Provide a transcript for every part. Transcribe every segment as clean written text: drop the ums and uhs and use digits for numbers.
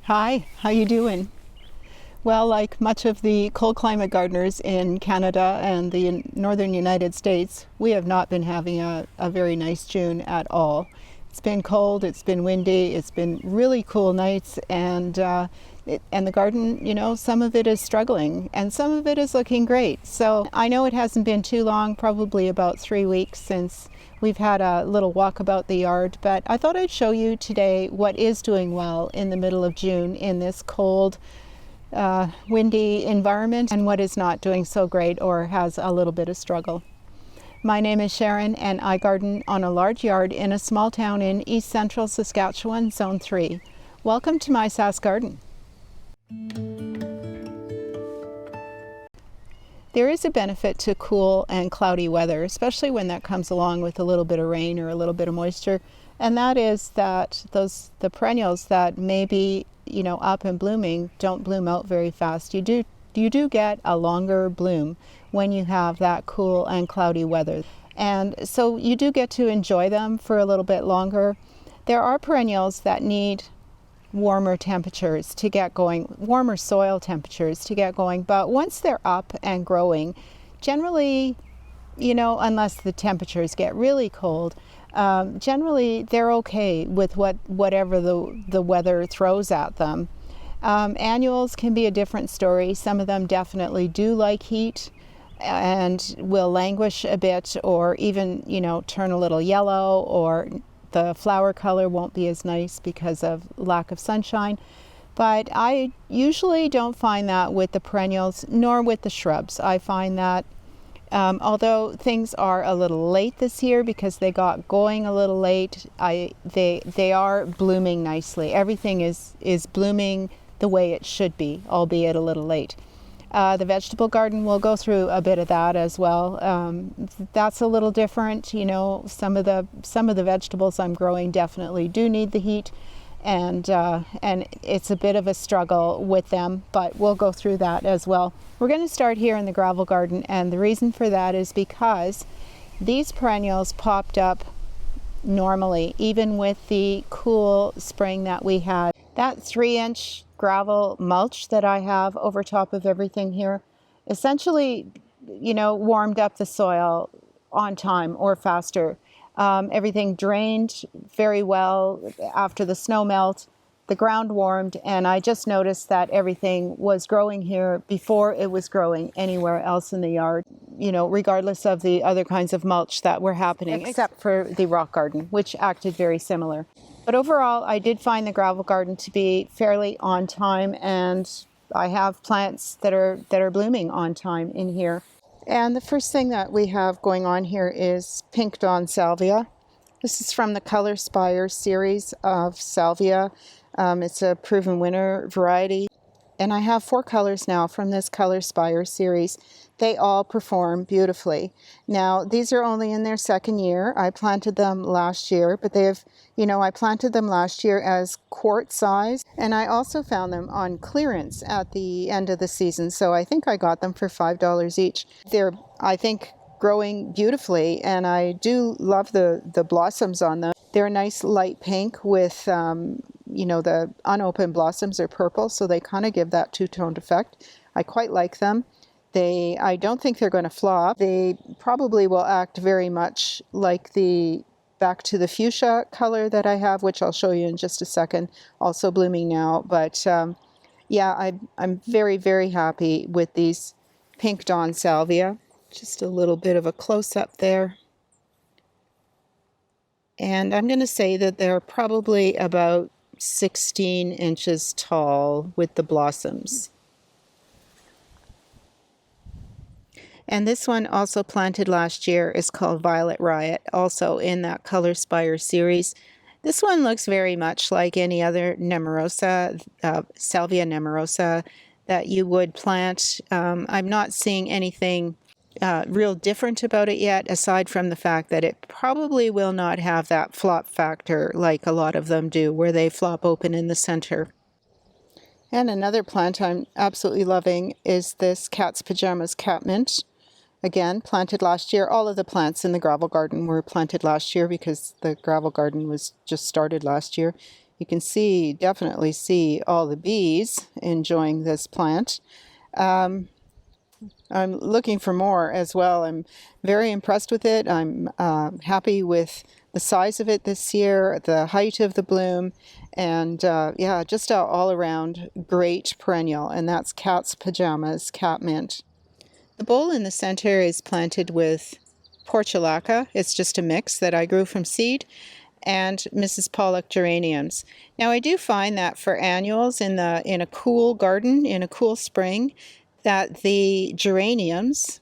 Hi, how you doing? Well, like much of the cold climate gardeners in Canada and the northern United States, we have not been having a very nice June at all. It's been cold, it's been windy, it's been really cool nights, and the garden, some of it is struggling and some of it is looking great. So I know it hasn't been too long, probably about 3 weeks since we've had a little walk about the yard, but I thought I'd show you today what is doing well in the middle of June in this cold, windy environment, and what is not doing so great or has a little bit of struggle. My name is Sharon, and I garden on a large yard in a small town in east central Saskatchewan, Zone 3. Welcome to my Sask Garden. There is a benefit to cool and cloudy weather, especially when that comes along with a little bit of rain or a little bit of moisture, and that is that the perennials that may be up and blooming don't bloom out very fast. You do get a longer bloom when you have that cool and cloudy weather, and so you do get to enjoy them for a little bit longer. There are perennials that need warmer temperatures to get going, warmer soil temperatures to get going, but once they're up and growing, generally, unless the temperatures get really cold, generally they're okay with whatever the weather throws at them. Annuals can be a different story. Some of them definitely do like heat and will languish a bit, or even turn a little yellow, or the flower color won't be as nice because of lack of sunshine. But I usually don't find that with the perennials nor with the shrubs. I find that although things are a little late this year because they got going a little late, they are blooming nicely. Everything is blooming the way it should be, albeit a little late. The vegetable garden will go through a bit of that as well. That's a little different. Some of the vegetables I'm growing definitely do need the heat, and it's a bit of a struggle with them, but we'll go through that as well. We're going to start here in the gravel garden, and the reason for that is because these perennials popped up normally, even with the cool spring that we had. That 3-inch gravel mulch that I have over top of everything here essentially, warmed up the soil on time or faster. Everything drained very well after the snow melt. The ground warmed, and I just noticed that everything was growing here before it was growing anywhere else in the yard, regardless of the other kinds of mulch that were happening, except for the rock garden, which acted very similar. But overall, I did find the gravel garden to be fairly on time, and I have plants that are blooming on time in here. And the first thing that we have going on here is pink dawn salvia. This is from the Color Spire series of salvia. It's a proven winner variety. And I have 4 colors now from this Color Spire series. They all perform beautifully. Now, these are only in their 2nd year. I planted them last year, but I planted them last year as quart size, and I also found them on clearance at the end of the season. So I think I got them for $5 each. They're, I think, growing beautifully, and I do love the blossoms on them. They're a nice light pink with, the unopened blossoms are purple, so they kind of give that two-toned effect. I quite like them. I don't think they're going to flop. They probably will act very much like the Back to the Fuchsia color that I have, which I'll show you in just a second, also blooming now. But I'm very, very happy with these pink dawn salvia. Just a little bit of a close-up there. And I'm going to say that they're probably about 16 inches tall with the blossoms. And this one, also planted last year, is called Violet Riot, also in that Color Spire series. This one looks very much like any other Nemorosa, Salvia nemorosa, that you would plant. I'm not seeing anything real different about it yet, aside from the fact that it probably will not have that flop factor like a lot of them do, where they flop open in the center. And another plant I'm absolutely loving is this Cat's Pajamas Catmint. Again, planted last year. All of the plants in the gravel garden were planted last year because the gravel garden was just started last year. You can definitely see all the bees enjoying this plant. I'm looking for more as well. I'm very impressed with it. I'm happy with the size of it this year, the height of the bloom, and yeah, just an all-around great perennial, and that's Cat's Pajamas, Catmint. The bowl in the center is planted with portulaca. It's just a mix that I grew from seed, and Mrs. Pollock geraniums. Now I do find that for annuals in a cool garden, in a cool spring, that the geraniums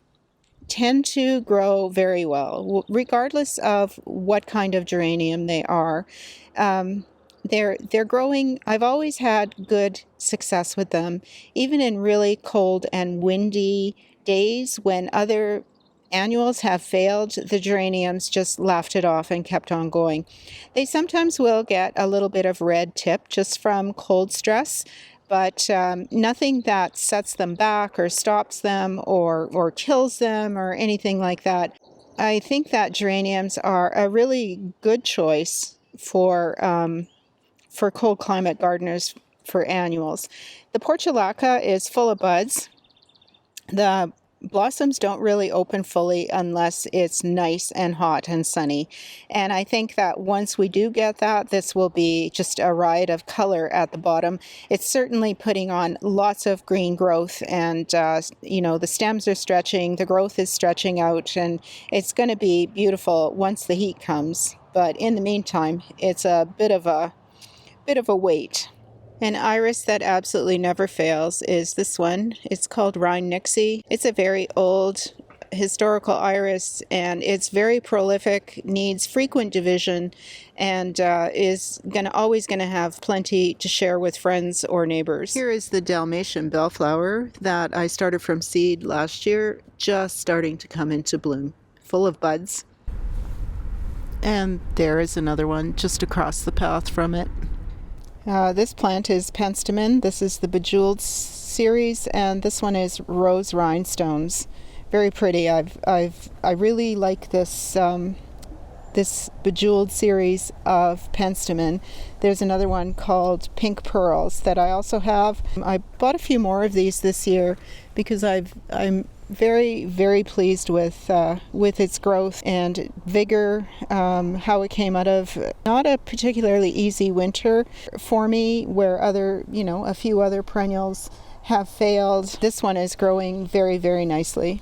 tend to grow very well, regardless of what kind of geranium they are. They're growing. I've always had good success with them, even in really cold and windy days when other annuals have failed. The geraniums just laughed it off and kept on going. They sometimes will get a little bit of red tip just from cold stress, but nothing that sets them back or stops them or kills them or anything like that. I think that geraniums are a really good choice for cold climate gardeners for annuals. The portulaca is full of buds. The blossoms don't really open fully unless it's nice and hot and sunny. And I think that once we do get that, this will be just a riot of color at the bottom. It's certainly putting on lots of green growth, and the stems are stretching, the growth is stretching out, and it's going to be beautiful once the heat comes. But in the meantime, it's a bit of a wait. An iris that absolutely never fails is this one. It's called Rhine Nixie. It's a very old historical iris, and it's very prolific, needs frequent division, and is always going to have plenty to share with friends or neighbors. Here is the Dalmatian bellflower that I started from seed last year, just starting to come into bloom, full of buds. And there is another one just across the path from it. This plant is penstemon. This is the Bejeweled series, and this one is Rose Rhinestones. Very pretty. I really like this this Bejeweled series of penstemon. There's another one called Pink Pearls that I also have. I bought a few more of these this year because I'm very, very pleased with its growth and vigor, how it came out of not a particularly easy winter for me, where a few other perennials have failed. This one is growing very, very nicely.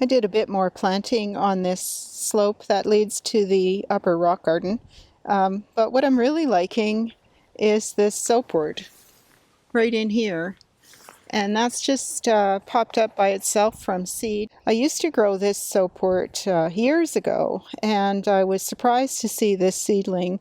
I did a bit more planting on this slope that leads to the upper rock garden, but what I'm really liking is this soapwort right in here. And that's just popped up by itself from seed. I used to grow this soapwort years ago, and I was surprised to see this seedling,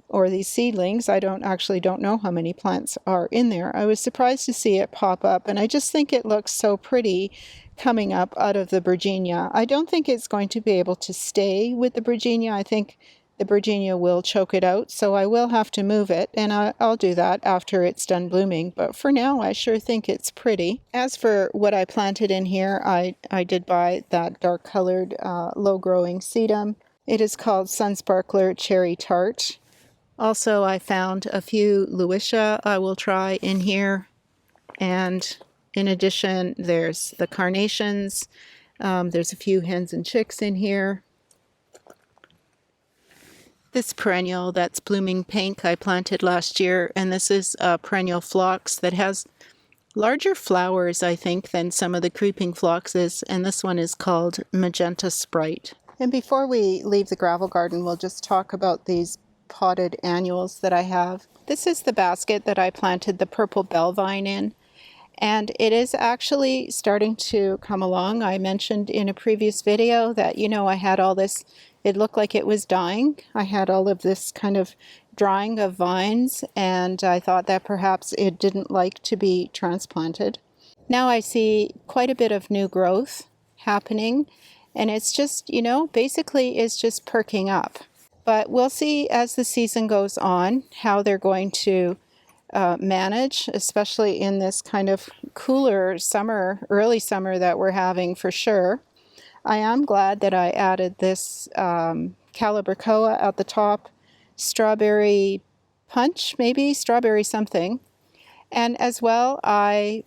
or these seedlings. I don't know how many plants are in there. I was surprised to see it pop up, and I just think it looks so pretty coming up out of the Virginia. I don't think it's going to be able to stay with the Virginia. I think the Virginia will choke it out, so I will have to move it, and I'll do that after it's done blooming. But for now, I sure think it's pretty. As for what I planted in here, I did buy that dark-colored, low-growing sedum. It is called Sunsparkler Cherry Tart. Also, I found a few Luisha I will try in here, and in addition, there's the carnations. There's a few hens and chicks in here. This perennial that's blooming pink I planted last year, and this is a perennial phlox that has larger flowers, I think, than some of the creeping phloxes, and this one is called Magenta Sprite. And before we leave the gravel garden, we'll just talk about these potted annuals that I have. This is the basket that I planted the purple bell vine in, and it is actually starting to come along. I mentioned in a previous video that, I had all this. It looked like it was dying. I had all of this kind of drying of vines, and I thought that perhaps it didn't like to be transplanted. Now I see quite a bit of new growth happening, and it's just, basically it's just perking up. But we'll see as the season goes on how they're going to manage, especially in this kind of cooler summer, early summer that we're having for sure. I am glad that I added this Calibrachoa at the top, strawberry punch, maybe strawberry something. And as well, I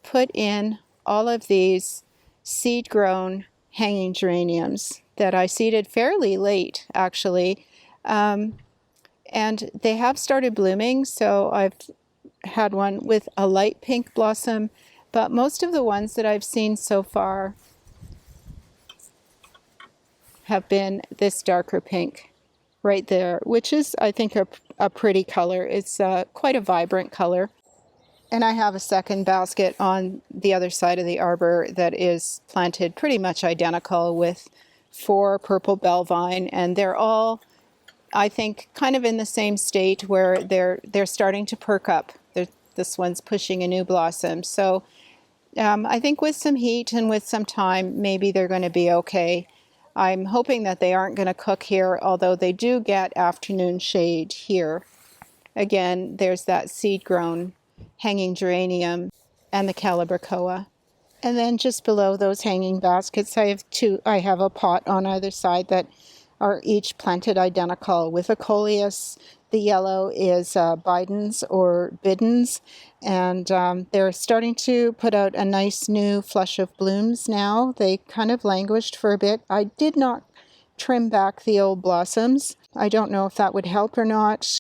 put in all of these seed-grown hanging geraniums that I seeded fairly late, actually. And they have started blooming, so I've had one with a light pink blossom, but most of the ones that I've seen so far have been this darker pink right there, which is, I think, a pretty color. It's quite a vibrant color. And I have a second basket on the other side of the arbor that is planted pretty much identical with 4 purple bell vine, and they're all, I think, kind of in the same state where they're starting to perk up. This one's pushing a new blossom. So I think with some heat and with some time, maybe they're going to be okay. I'm hoping that they aren't going to cook here, although they do get afternoon shade here. Again, there's that seed-grown hanging geranium and the calibrachoa. And then just below those hanging baskets, I have a pot on either side that are each planted identical with a coleus. The yellow is Bidens or Biddens, and they're starting to put out a nice new flush of blooms now. They kind of languished for a bit. I did not trim back the old blossoms. I don't know if that would help or not,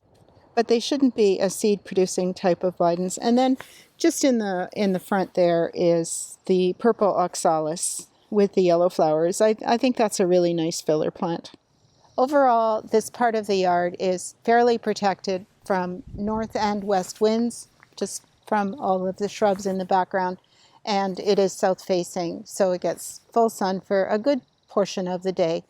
but they shouldn't be a seed-producing type of Bidens. And then just in the front there is the purple oxalis with the yellow flowers. I think that's a really nice filler plant. Overall, this part of the yard is fairly protected from north and west winds, just from all of the shrubs in the background, and it is south facing, so it gets full sun for a good portion of the day.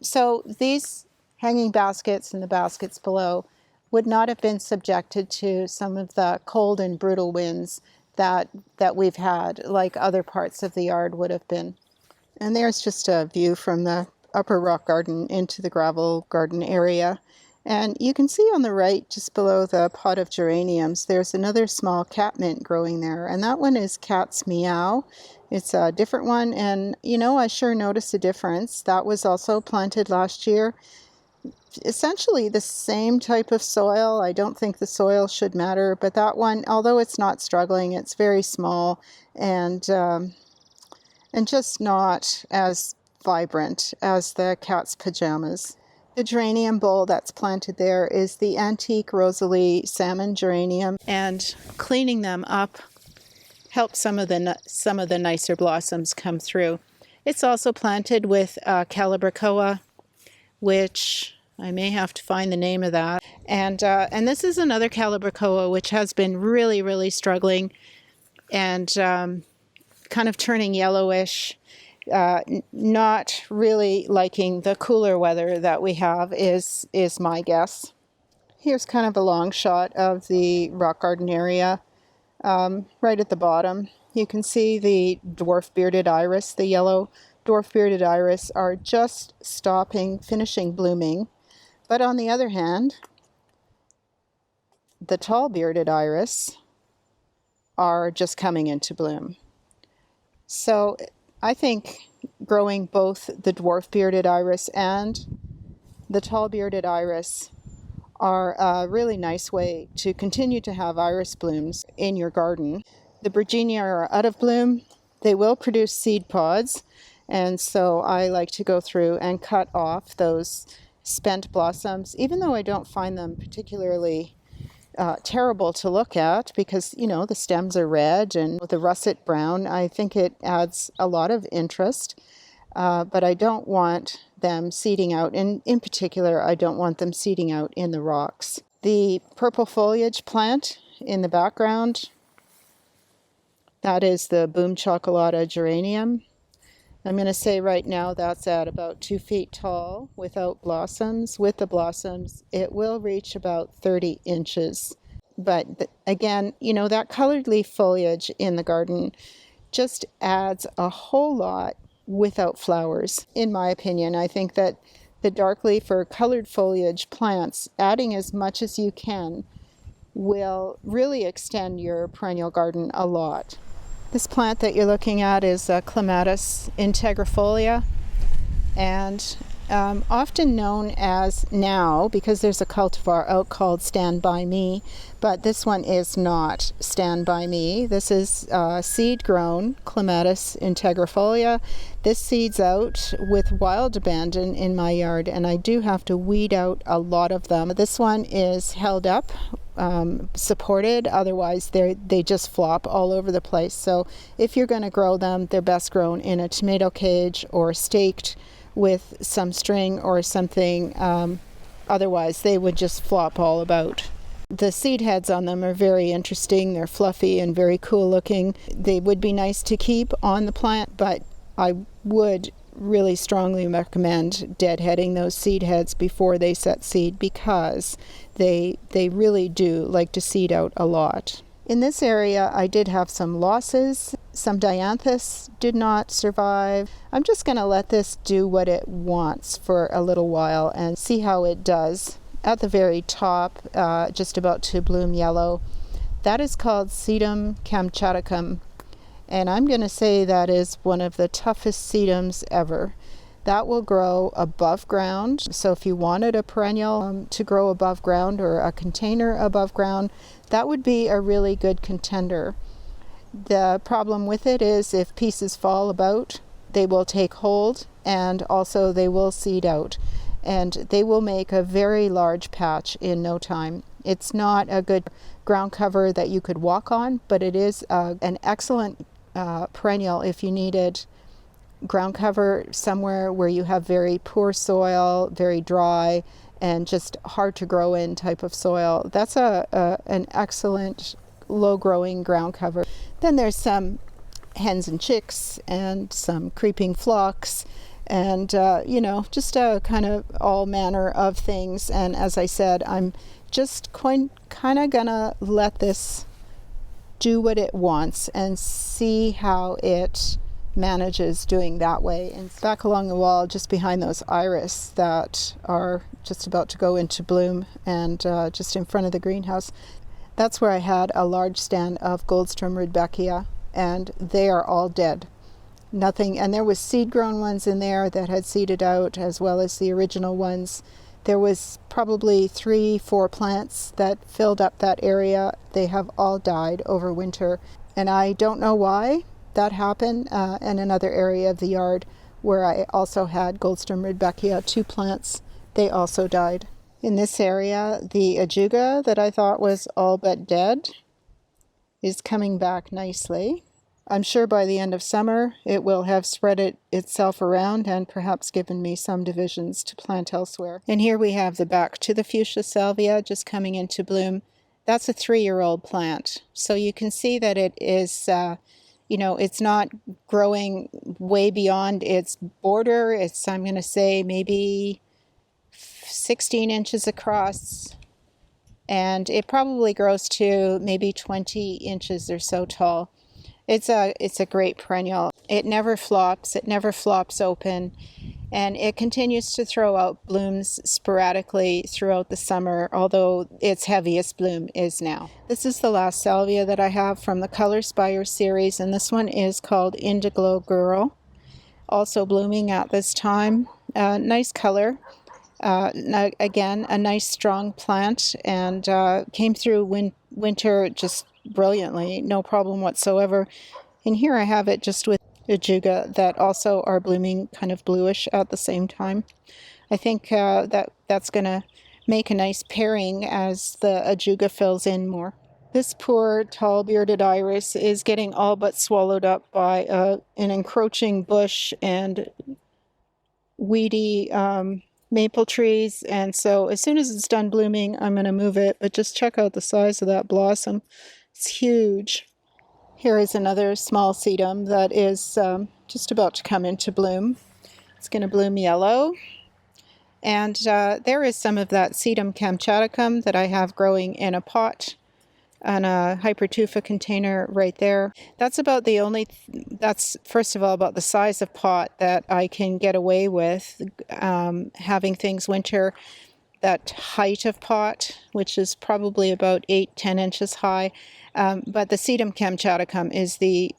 So these hanging baskets and the baskets below would not have been subjected to some of the cold and brutal winds that we've had, like other parts of the yard would have been. And there's just a view from the upper rock garden into the gravel garden area. And you can see on the right, just below the pot of geraniums, there's another small catmint growing there. And that one is Cat's Meow. It's a different one. And, I sure noticed a difference. That was also planted last year. Essentially the same type of soil. I don't think the soil should matter. But that one, although it's not struggling, it's very small and just not as vibrant as the cat's pajamas. The geranium bowl that's planted there is the antique Rosalie salmon geranium, and cleaning them up helps some of the nicer blossoms come through. It's also planted with calibrachoa, which I may have to find the name of that. And this is another calibrachoa which has been really, really struggling and kind of turning yellowish. Not really liking the cooler weather that we have is my guess. Here's kind of a long shot of the rock garden area. Right at the bottom, you can see the dwarf bearded iris. The yellow dwarf bearded iris are just finishing blooming. But on the other hand, the tall bearded iris are just coming into bloom. So I think growing both the dwarf bearded iris and the tall bearded iris are a really nice way to continue to have iris blooms in your garden. The Virginia are out of bloom. They will produce seed pods, and so I like to go through and cut off those spent blossoms, even though I don't find them particularly terrible to look at, because the stems are red and with the russet brown. I think it adds a lot of interest, but I don't want them seeding out, and in particular I don't want them seeding out in the rocks. The purple foliage plant in the background, that is the Boom Chocolata geranium. I'm going to say right now that's at about 2 feet tall without blossoms. With the blossoms, it will reach about 30 inches. But again, that colored leaf foliage in the garden just adds a whole lot without flowers. In my opinion, I think that the dark leaf or colored foliage plants, adding as much as you can, will really extend your perennial garden a lot. This plant that you're looking at is Clematis integrifolia, and Often known as now, because there's a cultivar out called Stand By Me, but this one is not Stand By Me. This is seed-grown Clematis integrifolia. This seeds out with wild abandon in my yard, and I do have to weed out a lot of them. This one is held up, supported, otherwise they just flop all over the place. So if you're going to grow them, they're best grown in a tomato cage or staked with some string or something, otherwise they would just flop all about. The seed heads on them are very interesting. They're fluffy and very cool looking. They would be nice to keep on the plant, but I would really strongly recommend deadheading those seed heads before they set seed, because they really do like to seed out a lot. In this area, I did have some losses. Some dianthus did not survive. I'm just going to let this do what it wants for a little while and see how it does. At the very top, just about to bloom yellow, that is called Sedum kamchaticum. And I'm going to say that is one of the toughest sedums ever. That will grow above ground. So if you wanted a perennial to grow above ground, or a container above ground, that would be a really good contender. The problem with it is if pieces fall about, they will take hold, and also they will seed out. And they will make a very large patch in no time. It's not a good ground cover that you could walk on, but it is an excellent perennial if you needed ground cover somewhere where you have very poor soil, very dry, and just hard to grow in type of soil. That's an excellent low growing ground cover. Then there's some hens and chicks and some creeping phlox, and just a kind of all manner of things. And as I said, I'm just kind of gonna let this do what it wants and see how it manages doing that way. And back along the wall, just behind those iris that are just about to go into bloom, and just in front of the greenhouse, that's where I had a large stand of Goldstrom rudbeckia, and they are all dead. Nothing, and there was seed-grown ones in there that had seeded out, as well as the original ones. There was probably 3-4 plants that filled up that area. They have all died over winter, and I don't know why that happened. In another area of the yard where I also had Goldstrom rudbeckia, 2 plants, they also died. In this area, the ajuga that I thought was all but dead is coming back nicely. I'm sure by the end of summer it will have spread itself around and perhaps given me some divisions to plant elsewhere. And here we have the back to the fuchsia salvia just coming into bloom. That's a 3-year-old plant. So you can see that it is, it's not growing way beyond its border. It's, I'm going to say, maybe 16 inches across, and it probably grows to maybe 20 inches or so tall. It's a great perennial. It never flops. It never flops open, and it continues to throw out blooms sporadically throughout the summer, although its heaviest bloom is now. This is the last salvia that I have from the Color Spire series, and this one is called Indiglo Girl, also blooming at this time. Nice color. Again, a nice strong plant, and came through winter just brilliantly, no problem whatsoever. And here I have it just with ajuga that also are blooming kind of bluish at the same time. I think that's going to make a nice pairing as the ajuga fills in more. This poor tall bearded iris is getting all but swallowed up by an encroaching bush and weedy maple trees, and so as soon as it's done blooming, I'm going to move it. But just check out the size of that blossom. It's huge. Here is another small sedum that is just about to come into bloom. It's going to bloom yellow. And there is some of that Sedum kamchaticum that I have growing in a pot on a hypertufa container right there. That's about the only, that's first of all about the size of pot that I can get away with having things winter. that height of pot, which is probably about 8-10 inches high. But the Sedum kamchaticum is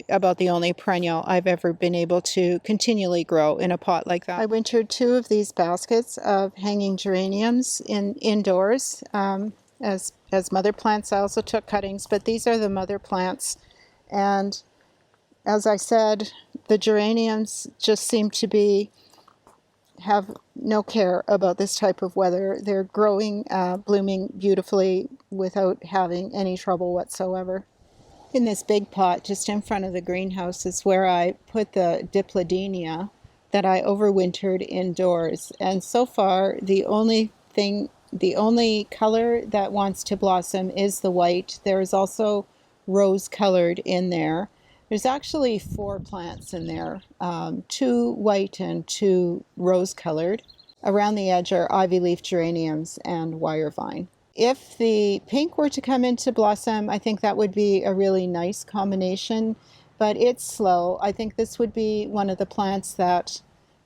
about the only perennial I've ever been able to continually grow in a pot like that. I wintered 2 of these baskets of hanging geraniums indoors as mother plants. I also took cuttings, but these are the mother plants. And as I said, the geraniums just seem to have no care about this type of weather. They're growing, blooming beautifully without having any trouble whatsoever. In this big pot just in front of the greenhouse is where I put the dipladenia that I overwintered indoors. And so far, the only color that wants to blossom is the white. There is also rose colored in there. There's actually 4 plants in there, 2 white and 2 rose colored. Around the edge are ivy leaf geraniums and wire vine. If the pink were to come into blossom, I think that would be a really nice combination, but it's slow. I think this would be one of the plants that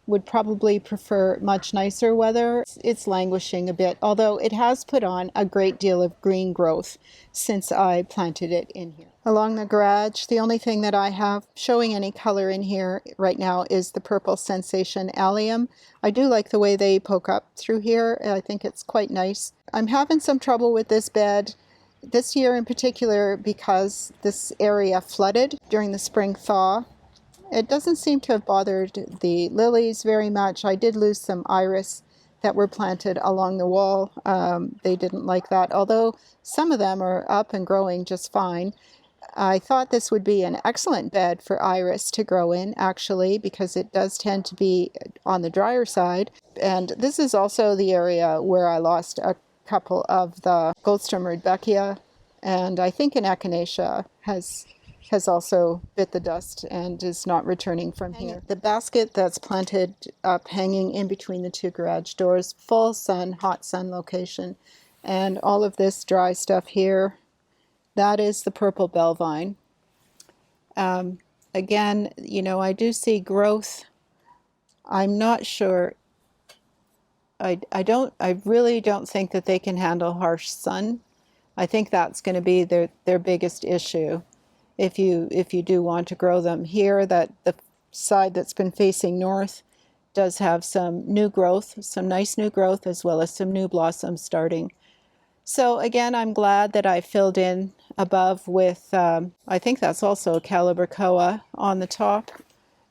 would probably prefer much nicer weather. It's languishing a bit, although it has put on a great deal of green growth since I planted it in here. Along the garage, the only thing that I have showing any color in here right now is the purple sensation allium. I do like the way they poke up through here. I think it's quite nice. I'm having some trouble with this bed this year in particular because this area flooded during the spring thaw. It doesn't seem to have bothered the lilies very much. I did lose some iris that were planted along the wall. They didn't like that, although some of them are up and growing just fine. I thought this would be an excellent bed for iris to grow in, actually, because it does tend to be on the drier side. And this is also the area where I lost a couple of the Goldstem rudbeckia, and I think an echinacea has also bit the dust and is not returning from here. The basket that's planted up hanging in between the 2 garage doors, full sun, hot sun location. And all of this dry stuff here, that is the purple bell vine. Again, I do see growth. I'm not sure. I really don't think that they can handle harsh sun. I think that's going to be their biggest issue. If you do want to grow them here, that the side that's been facing north does have some new growth, some nice new growth, as well as some new blossoms starting. So again, I'm glad that I filled in above with, I think that's also a calibrachoa on the top,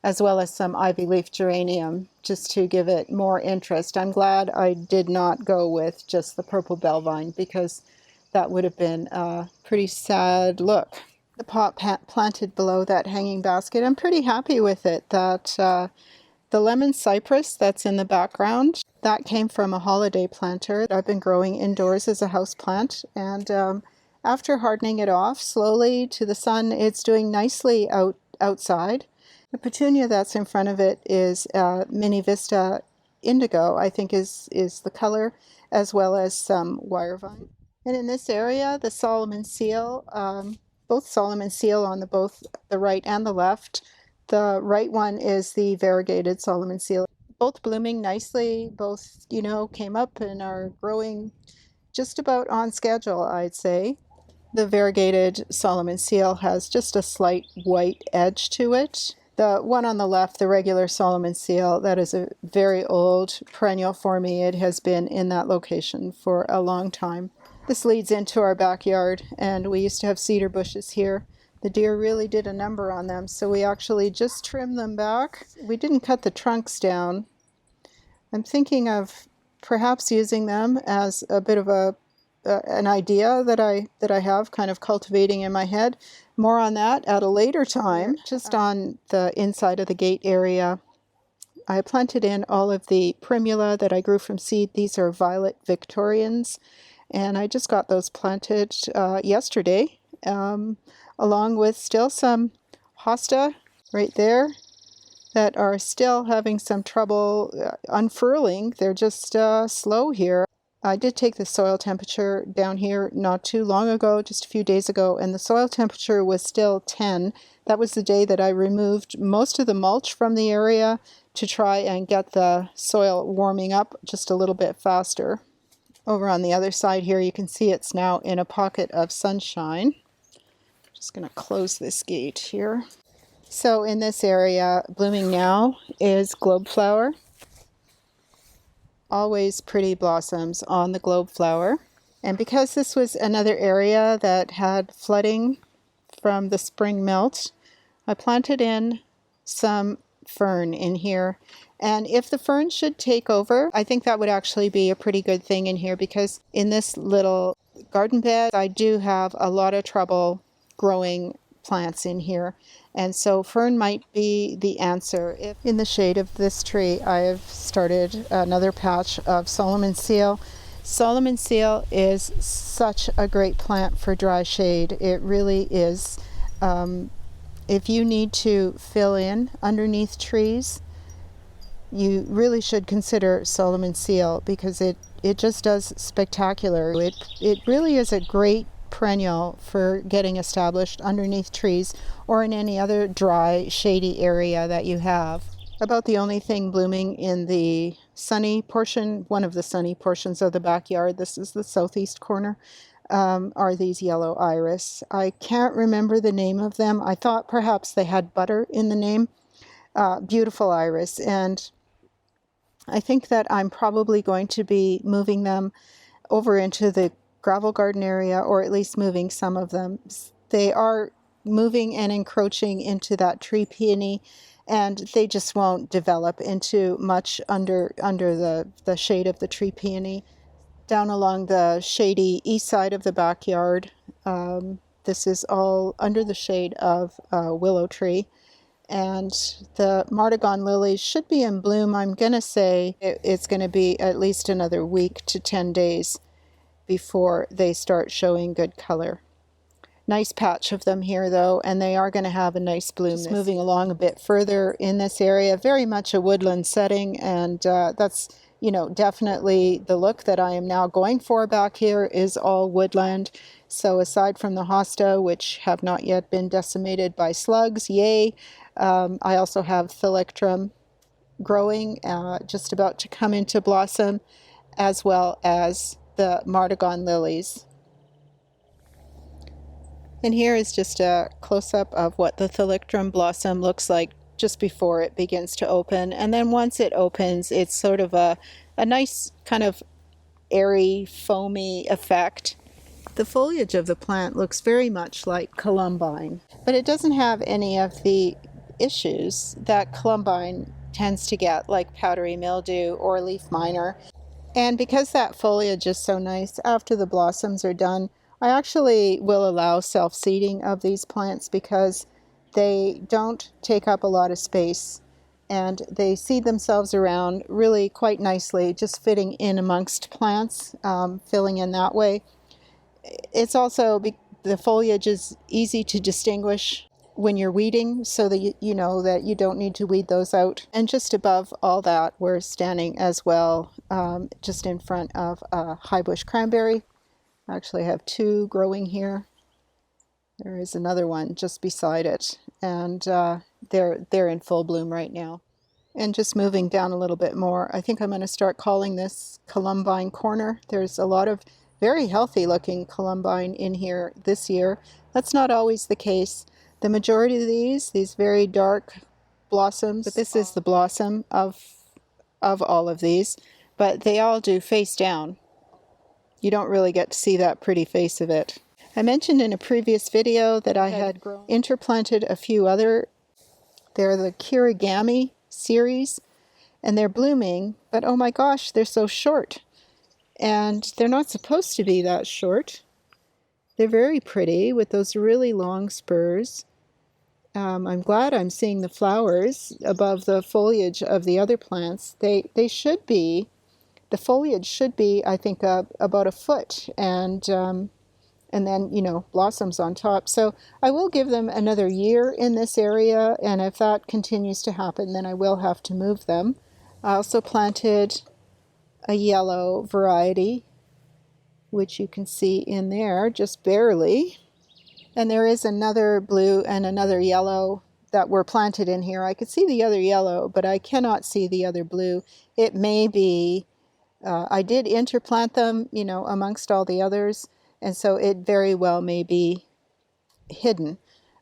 as well as some ivy leaf geranium, just to give it more interest. I'm glad I did not go with just the purple bell vine, because that would have been a pretty sad look. The pot planted below that hanging basket, I'm pretty happy with it. That the lemon cypress that's in the background, that came from a holiday planter I've been growing indoors as a house plant. And after hardening it off slowly to the sun, it's doing nicely outside. The petunia that's in front of it is Mini Vista Indigo, I think is the color, as well as some wire vine. And in this area, the Solomon seal, both Solomon seal on both the right and the left. The right one is the variegated Solomon seal. Both blooming nicely, both, came up and are growing just about on schedule, I'd say. The variegated Solomon seal has just a slight white edge to it. The one on the left, the regular Solomon seal, that is a very old perennial for me. It has been in that location for a long time. This leads into our backyard, and we used to have cedar bushes here. The deer really did a number on them, so we actually just trimmed them back. We didn't cut the trunks down. I'm thinking of perhaps using them as a bit of an idea that I have kind of cultivating in my head. More on that at a later time. Just on the inside of the gate area, I planted in all of the primula that I grew from seed. These are Violet Victorians. And I just got those planted yesterday, along with still some hosta right there that are still having some trouble unfurling. They're just slow here. I did take the soil temperature down here not too long ago, just a few days ago, and the soil temperature was still 10. That was the day that I removed most of the mulch from the area to try and get the soil warming up just a little bit faster. Over on the other side here, you can see it's now in a pocket of sunshine. Just going to close this gate here. So in this area, blooming now is globe flower. Always pretty blossoms on the globe flower. And because this was another area that had flooding from the spring melt, I planted in some fern in here. And if the fern should take over, I think that would actually be a pretty good thing in here, because in this little garden bed, I do have a lot of trouble growing plants in here. And so fern might be the answer. If in the shade of this tree, I have started another patch of Solomon seal. Solomon seal is such a great plant for dry shade. It really is. If you need to fill in underneath trees, you really should consider Solomon seal, because it just does spectacular. It really is a great perennial for getting established underneath trees or in any other dry, shady area that you have. About the only thing blooming in the sunny portion, one of the sunny portions of the backyard, this is the southeast corner, are these yellow iris. I can't remember the name of them. I thought perhaps they had butter in the name. Beautiful iris, and I think that I'm probably going to be moving them over into the gravel garden area, or at least moving some of them. They are moving and encroaching into that tree peony, and they just won't develop into much under the shade of the tree peony. Down along the shady east side of the backyard, this is all under the shade of a willow tree. And the Martagon lilies should be in bloom. I'm going to say it's going to be at least another week to 10 days before they start showing good color. Nice patch of them here though, and they are going to have a nice bloom. Just moving along a bit further in this area, very much a woodland setting, and that's, you know, definitely the look that I am now going for back here is all woodland. So aside from the hosta, which have not yet been decimated by slugs, yay, I also have thalictrum growing, just about to come into blossom, as well as the Martagon lilies. And here is just a close-up of what the thalictrum blossom looks like just before it begins to open. And then once it opens, it's sort of a nice kind of airy, foamy effect. The foliage of the plant looks very much like columbine, but it doesn't have any of the issues that columbine tends to get, like powdery mildew or leaf miner. And because that foliage is so nice, after the blossoms are done, I actually will allow self-seeding of these plants, because they don't take up a lot of space and they seed themselves around really quite nicely, just fitting in amongst plants, filling in that way. It's also, the foliage is easy to distinguish when you're weeding, so that you know that you don't need to weed those out. And just above all that, we're standing as well, just in front of a high bush cranberry. I actually have two growing here. There is another one just beside it, and they're in full bloom right now. And just moving down a little bit more, I think I'm going to start calling this Columbine Corner. There's a lot of very healthy looking columbine in here this year. That's not always the case. The majority of these very dark blossoms, but this is the blossom of all of these, but they all do face down. You don't really get to see that pretty face of it. I mentioned in a previous video that I had interplanted a few other, they're the Kirigami series, and they're blooming, but oh my gosh, they're so short. And they're not supposed to be that short. They're very pretty with those really long spurs. I'm glad I'm seeing the flowers above the foliage of the other plants. They should be, the foliage should be, I think, about a foot, and then, you know, blossoms on top. So I will give them another year in this area, and if that continues to happen, then I will have to move them. I also planted a yellow variety, which you can see in there just barely. And there is another blue and another yellow that were planted in here. I could see the other yellow, but I cannot see the other blue. It may be I did interplant them, you know, amongst all the others, and so it very well may be hidden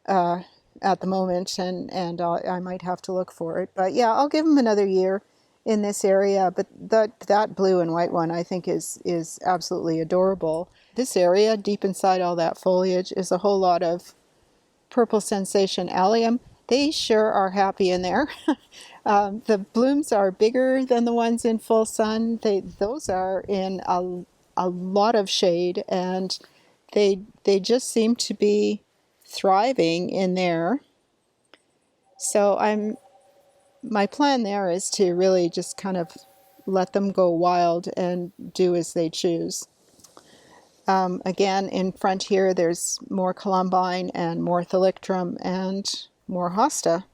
uh, at the moment, and I might have to look for it. But yeah, I'll give them another year in this area. But that blue and white one I think is absolutely adorable. This area, deep inside all that foliage, is a whole lot of purple sensation allium. They sure are happy in there. The blooms are bigger than the ones in full sun. Those are in a lot of shade, and they just seem to be thriving in there. So my plan there is to really just kind of let them go wild and do as they choose. Again, in front here, there's more columbine and more thalictrum and more hosta.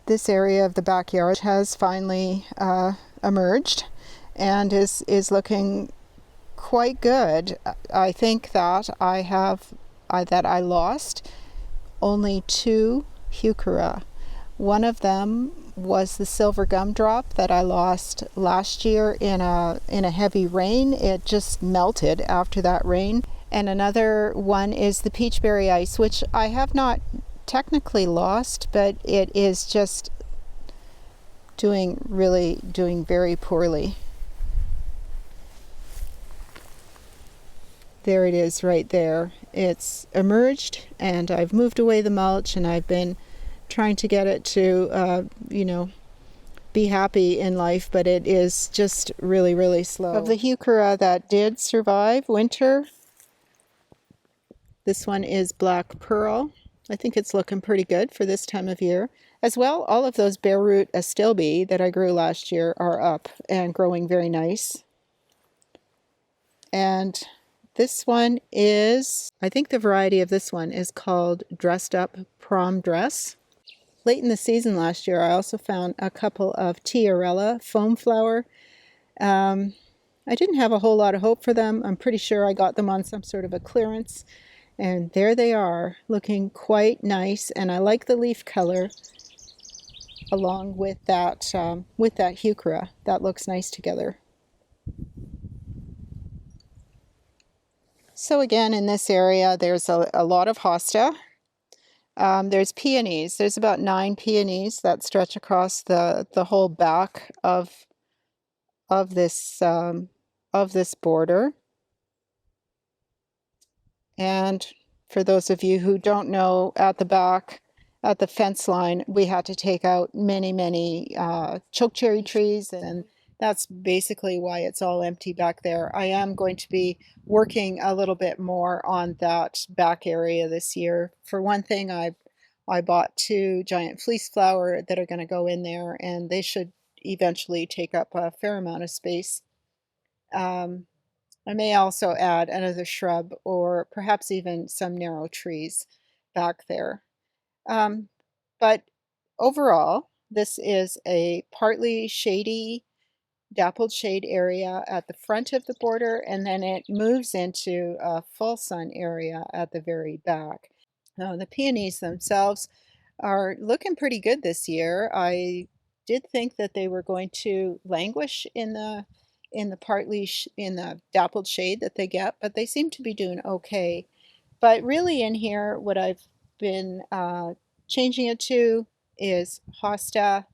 This area of the backyard has finally emerged and is looking quite good. I think that I lost only 2 heuchera. One of them was the silver gumdrop that I lost last year in a heavy rain. It just melted after that rain. And another one is the peachberry ice, which I have not technically lost, but it is just doing very poorly. There it is right there. It's emerged, and I've moved away the mulch, and I've been trying to get it to, be happy in life, but it is just really slow. Of the heuchera that did survive winter, this one is black pearl. I think it's looking pretty good for this time of year. As well, all of those bare root astilbe that I grew last year are up and growing very nice. And this one is, I think the variety of this one is called Dressed Up Prom Dress. Late in the season last year, I also found a couple of Tiarella foam flower. I didn't have a whole lot of hope for them. I'm pretty sure I got them on some sort of a clearance. And there they are, looking quite nice. And I like the leaf color along with that heuchera. That looks nice together. So again, in this area, there's a lot of hosta. There's peonies. There's about 9 peonies that stretch across the whole back of this border. And for those of you who don't know, at the back, at the fence line, we had to take out many chokecherry trees, and that's basically why it's all empty back there. I am going to be working a little bit more on that back area this year. For one thing, I bought 2 giant fleece flower that are going to go in there, and they should eventually take up a fair amount of space. I may also add another shrub or perhaps even some narrow trees back there. But overall, this is a partly shady, dappled shade area at the front of the border, and then it moves into a full sun area at the very back. Now, the peonies themselves are looking pretty good this year. I did think that they were going to languish in the dappled shade that they get, but they seem to be doing okay. But really in here, what I've been changing it to is hosta,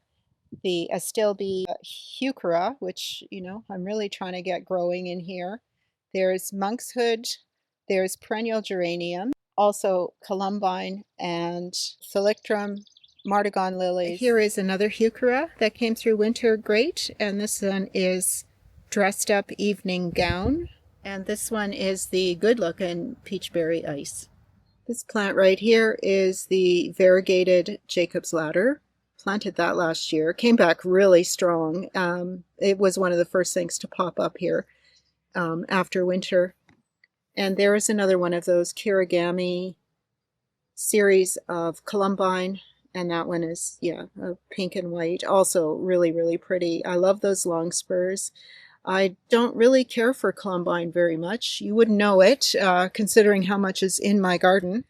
the astilbe, heuchera, which, I'm really trying to get growing in here. There's monkshood, there's perennial geranium, also columbine and thalictrum, martagon lilies. Here is another heuchera that came through winter great, and this one is Dressed Up Evening Gown, and this one is the good-looking peachberry ice. This plant right here is the variegated Jacob's Ladder. Planted that last year, came back really strong. It was one of the first things to pop up here after winter. And there is another one of those kirigami series of columbine, and that one is, pink and white. Also really pretty. I love those long spurs. I don't really care for columbine very much. You wouldn't know it, considering how much is in my garden.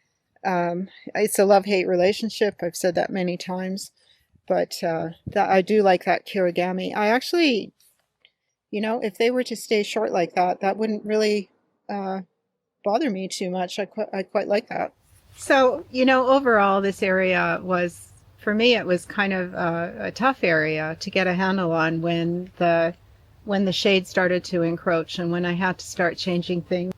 It's a love-hate relationship. I've said that many times. But I do like that kirigami. I actually, You know, if they were to stay short like that, that wouldn't really bother me too much. I quite like that. So, you know, overall, this area was, for me, it was kind of a tough area to get a handle on when the shade started to encroach and when I had to start changing things.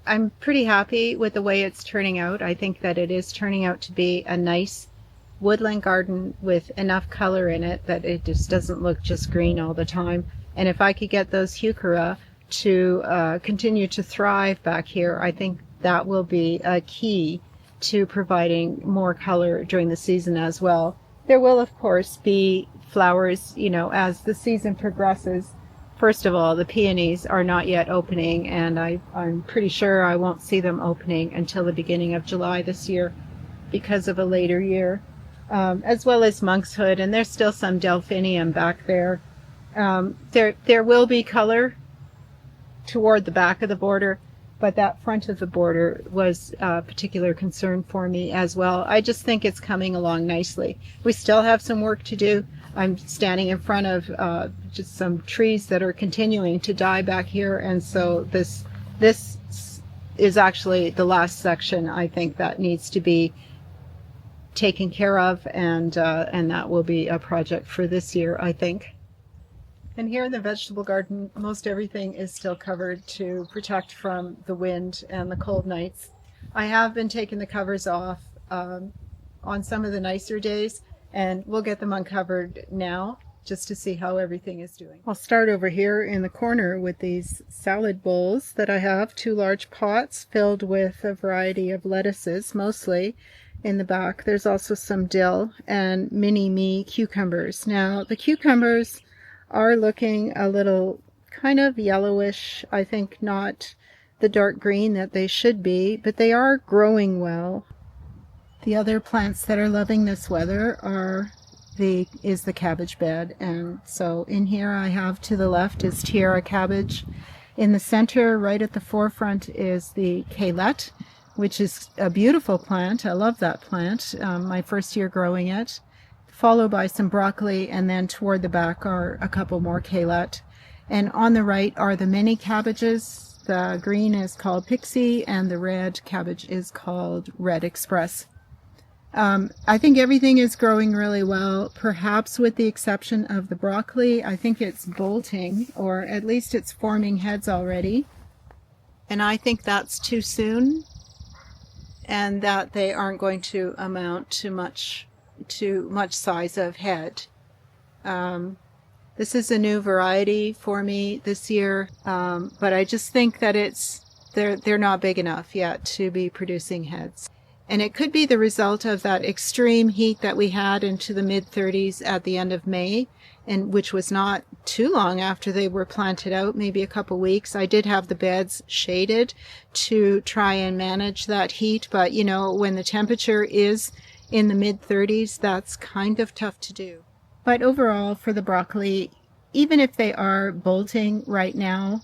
I'm pretty happy with the way it's turning out. I think that it is turning out to be a nice woodland garden with enough color in it that it just doesn't look just green all the time. And if I could get those heuchera to continue to thrive back here, I think that will be a key to providing more color during the season as well. There will, of course, be flowers, you know, as the season progresses. First of all, the peonies are not yet opening, and I'm pretty sure I won't see them opening until the beginning of July this year because of a later year, as well as monkshood, and there's still some delphinium back there. There will be color toward the back of the border, but that front of the border was a particular concern for me as well. I just think it's coming along nicely. We still have some work to do. I'm standing in front of just some trees that are continuing to die back here, and so this is actually the last section I think that needs to be taken care of, and that will be a project for this year, I think. And here in the vegetable garden, most everything is still covered to protect from the wind and the cold nights. I have been taking the covers off on some of the nicer days, and we'll get them uncovered now just to see how everything is doing. I'll start over here in the corner with these salad bowls that I have, 2 large pots filled with a variety of lettuces, mostly. In the back, there's also some dill and mini-me cucumbers. Now, the cucumbers are looking a little kind of yellowish. I think not the dark green that they should be, but they are growing well. The other plants that are loving this weather is the cabbage bed, and so in here I have to the left is Tierra cabbage. In the center, right at the forefront, is the Cailette, which is a beautiful plant. I love that plant. My first year growing it. Followed by some broccoli, and then toward the back are a couple more Cailette. And on the right are the mini cabbages. The green is called Pixie, and the red cabbage is called Red Express. I think everything is growing really well, perhaps with the exception of the broccoli. I think it's bolting, or at least it's forming heads already. And I think that's too soon, and that they aren't going to amount to much size of head. This is a new variety for me this year, but I just think that they're not big enough yet to be producing heads. And it could be the result of that extreme heat that we had into the mid-30s at the end of May, and which was not too long after they were planted out, maybe a couple weeks. I did have the beds shaded to try and manage that heat, but you know, when the temperature is in the mid-30s, that's kind of tough to do. But overall, for the broccoli, even if they are bolting right now,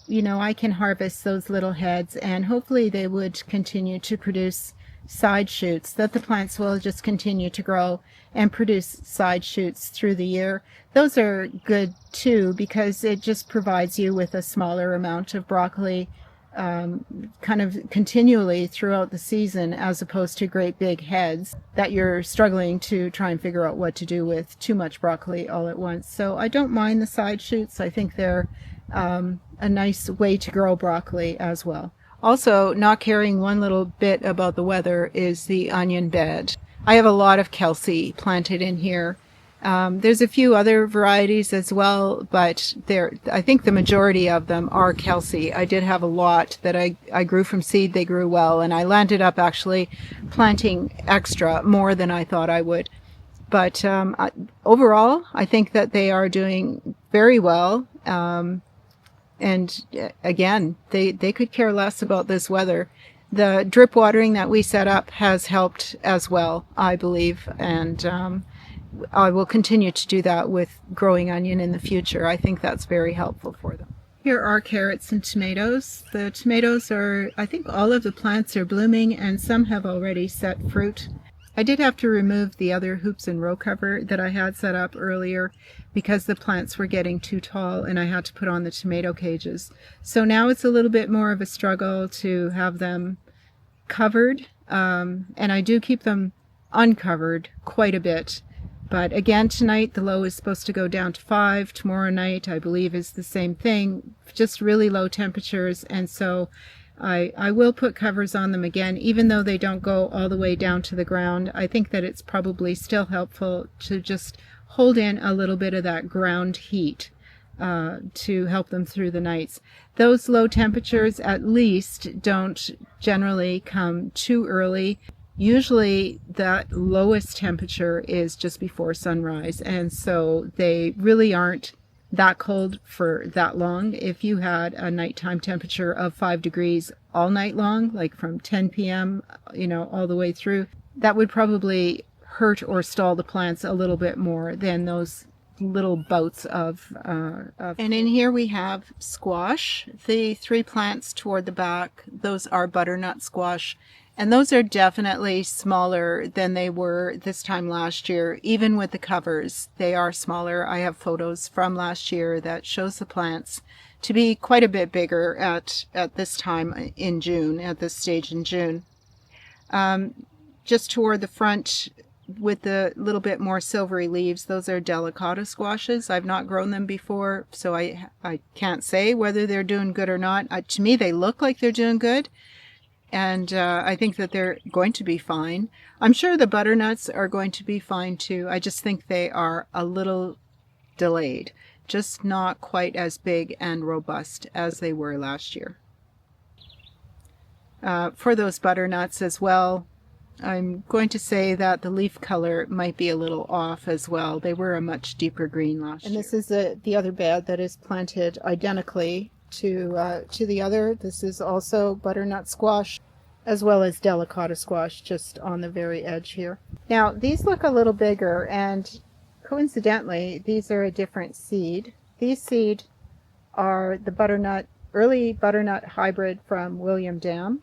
you know, I can harvest those little heads, and hopefully they would continue to produce side shoots, that the plants will just continue to grow and produce side shoots through the year. Those are good too, because it just provides you with a smaller amount of broccoli kind of continually throughout the season, as opposed to great big heads that you're struggling to try and figure out what to do with too much broccoli all at once. So I don't mind the side shoots. I think they're a nice way to grow broccoli as well. Also, not caring one little bit about the weather is the onion bed. I have a lot of Kelsey planted in here. There's a few other varieties as well, but I think the majority of them are Kelsey. I did have a lot that I grew from seed. They grew well, and I landed up actually planting extra, more than I thought I would. But overall, I think that they are doing very well. And again, they could care less about this weather. The drip watering that we set up has helped as well, I believe, and I will continue to do that with growing onion in the future. I think that's very helpful for them. Here are carrots and tomatoes. The tomatoes I think all of the plants are blooming, and some have already set fruit. I did have to remove the other hoops and row cover that I had set up earlier because the plants were getting too tall and I had to put on the tomato cages. So now it's a little bit more of a struggle to have them covered, and I do keep them uncovered quite a bit. But again, tonight the low is supposed to go down to 5. Tomorrow night, I believe, is the same thing, just really low temperatures. And so I will put covers on them again, even though they don't go all the way down to the ground. I think that it's probably still helpful to just hold in a little bit of that ground heat to help them through the nights. Those low temperatures at least don't generally come too early. Usually that lowest temperature is just before sunrise, and so they really aren't that cold for that long. If you had a nighttime temperature of 5 degrees all night long, like from 10 p.m., all the way through, that would probably hurt or stall the plants a little bit more than those little bouts of and in here we have squash. The 3 plants toward the back, those are butternut squash, and those are definitely smaller than they were this time last year. Even with the covers, they are smaller. I have photos from last year that shows the plants to be quite a bit bigger at this time in June, at this stage in June. Just toward the front with the little bit more silvery leaves, those are delicata squashes. I've not grown them before, so I can't say whether they're doing good or not. To me, they look like they're doing good, and I think that they're going to be fine. I'm sure the butternuts are going to be fine too. I just think they are a little delayed, just not quite as big and robust as they were last year. For those butternuts as well, I'm going to say that the leaf color might be a little off as well. They were a much deeper green last year. And this is the other bed that is planted identically to the other. This is also butternut squash as well as delicata squash, just on the very edge here. Now these look a little bigger, and coincidentally these are a different seed. These seed are the early butternut hybrid from William Dam,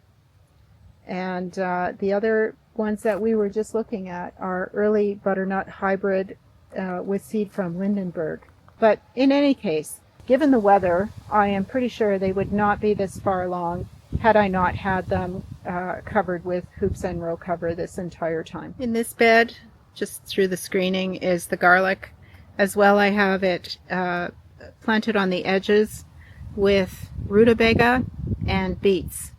and the other ones that we were just looking at are early butternut hybrid with seed from Lindenberg. But in any case, given the weather, I am pretty sure they would not be this far along had I not had them covered with hoops and row cover this entire time. In this bed, just through the screening, is the garlic. As well, I have it planted on the edges with rutabaga and beets.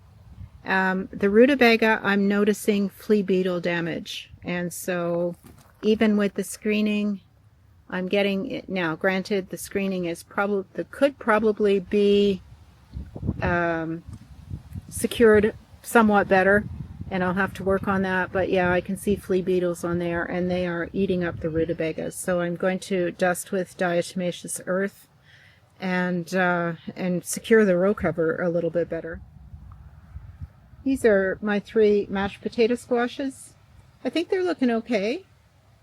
The rutabaga, I'm noticing flea beetle damage, and so even with the screening, I'm getting it now. Granted, the screening is could probably be secured somewhat better, and I'll have to work on that. But yeah, I can see flea beetles on there, and they are eating up the rutabagas. So I'm going to dust with diatomaceous earth and secure the row cover a little bit better. These are my 3 mashed potato squashes. I think they're looking okay.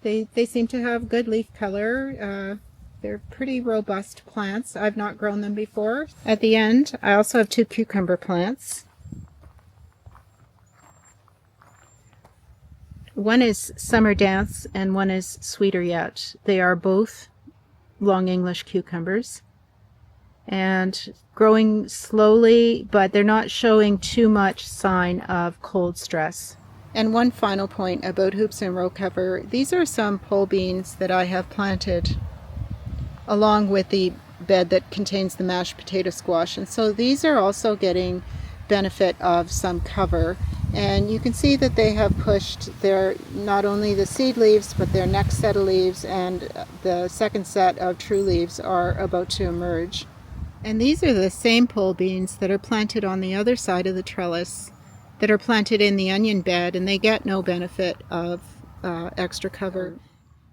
They seem to have good leaf color. They're pretty robust plants. I've not grown them before. At the end, I also have 2 cucumber plants. One is Summer Dance and one is Sweeter Yet. They are both long English cucumbers, and growing slowly, but they're not showing too much sign of cold stress. And one final point about hoops and row cover. These are some pole beans that I have planted along with the bed that contains the mashed potato squash, and so these are also getting benefit of some cover. And you can see that they have pushed their, not only the seed leaves, but their next set of leaves and the second set of true leaves are about to emerge. And these are the same pole beans that are planted on the other side of the trellis, that are planted in the onion bed, and they get no benefit of extra cover.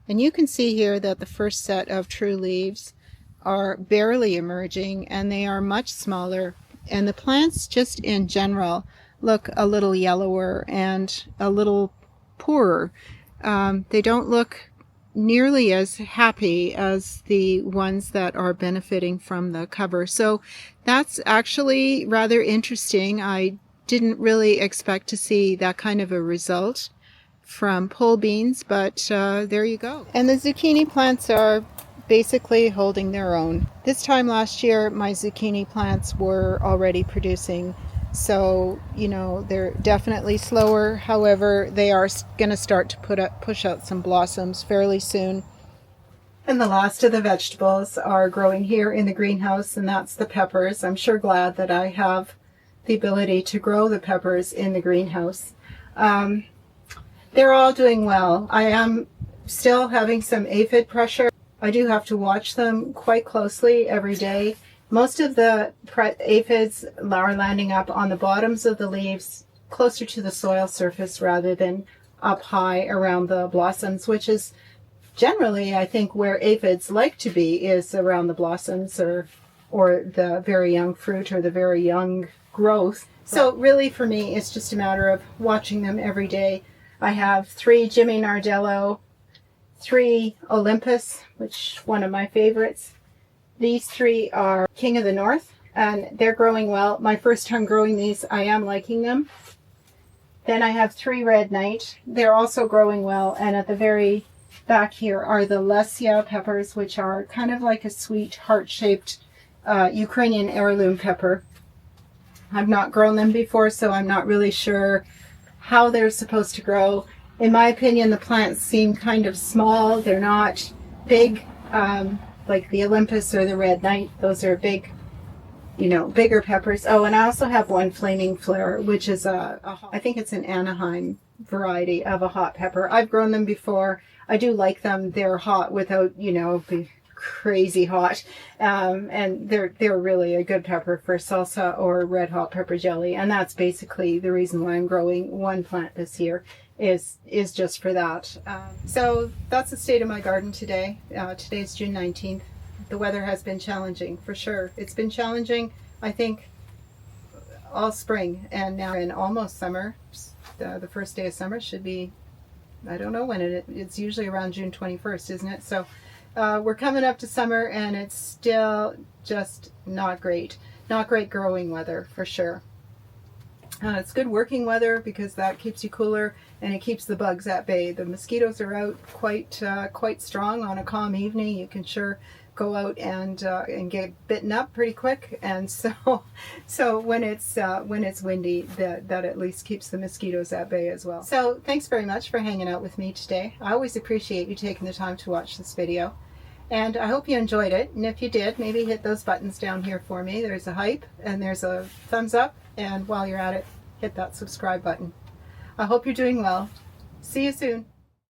And you can see here that the first set of true leaves are barely emerging, and they are much smaller. And the plants just in general look a little yellower and a little poorer. They don't look nearly as happy as the ones that are benefiting from the cover. So that's actually rather interesting. I didn't really expect to see that kind of a result from pole beans, but there you go. And the zucchini plants are basically holding their own. This time last year, my zucchini plants were already producing, so you know they're definitely slower. However, they are going to start to push out some blossoms fairly soon. And the last of the vegetables are growing here in the greenhouse, and that's the peppers. I'm sure glad that I have the ability to grow the peppers in the greenhouse. They're all doing well. I am still having some aphid pressure. I do have to watch them quite closely every day. Most of the aphids are landing up on the bottoms of the leaves, closer to the soil surface rather than up high around the blossoms, which is generally, I think, where aphids like to be, is around the blossoms or the very young fruit or the very young growth. So really for me, it's just a matter of watching them every day. I have 3 Jimmy Nardello, 3 Olympus, which one of my favorites. These 3 are King of the North, and they're growing well. My first time growing these, I am liking them. Then I have 3 Red Knight. They're also growing well, and at the very back here are the Lesia peppers, which are kind of like a sweet heart-shaped Ukrainian heirloom pepper. I've not grown them before, so I'm not really sure how they're supposed to grow. In my opinion, the plants seem kind of small. They're not big like the Olympus or the Red Knight. Those are big, you know, bigger peppers. Oh, and I also have one Flaming Flare, which is I think it's an Anaheim variety of a hot pepper. I've grown them before. I do like them. They're hot without, you know, be crazy hot. And they're really a good pepper for salsa or red hot pepper jelly. And that's basically the reason why I'm growing one plant this year, is just for that. So that's the state of my garden today. Today's June 19th. The weather has been challenging for sure. It's been challenging, I think, all spring, and now in almost summer. The first day of summer should be, I don't know when it's usually around June 21st, isn't it? So we're coming up to summer, and it's still just not great. Not great growing weather for sure. It's good working weather because that keeps you cooler and it keeps the bugs at bay. The mosquitoes are out quite strong on a calm evening. You can sure go out and get bitten up pretty quick. And so when it's windy, that at least keeps the mosquitoes at bay as well. So thanks very much for hanging out with me today. I always appreciate you taking the time to watch this video. And I hope you enjoyed it. And if you did, maybe hit those buttons down here for me. There's a hype and there's a thumbs up. And while you're at it, hit that subscribe button. I hope you're doing well. See you soon.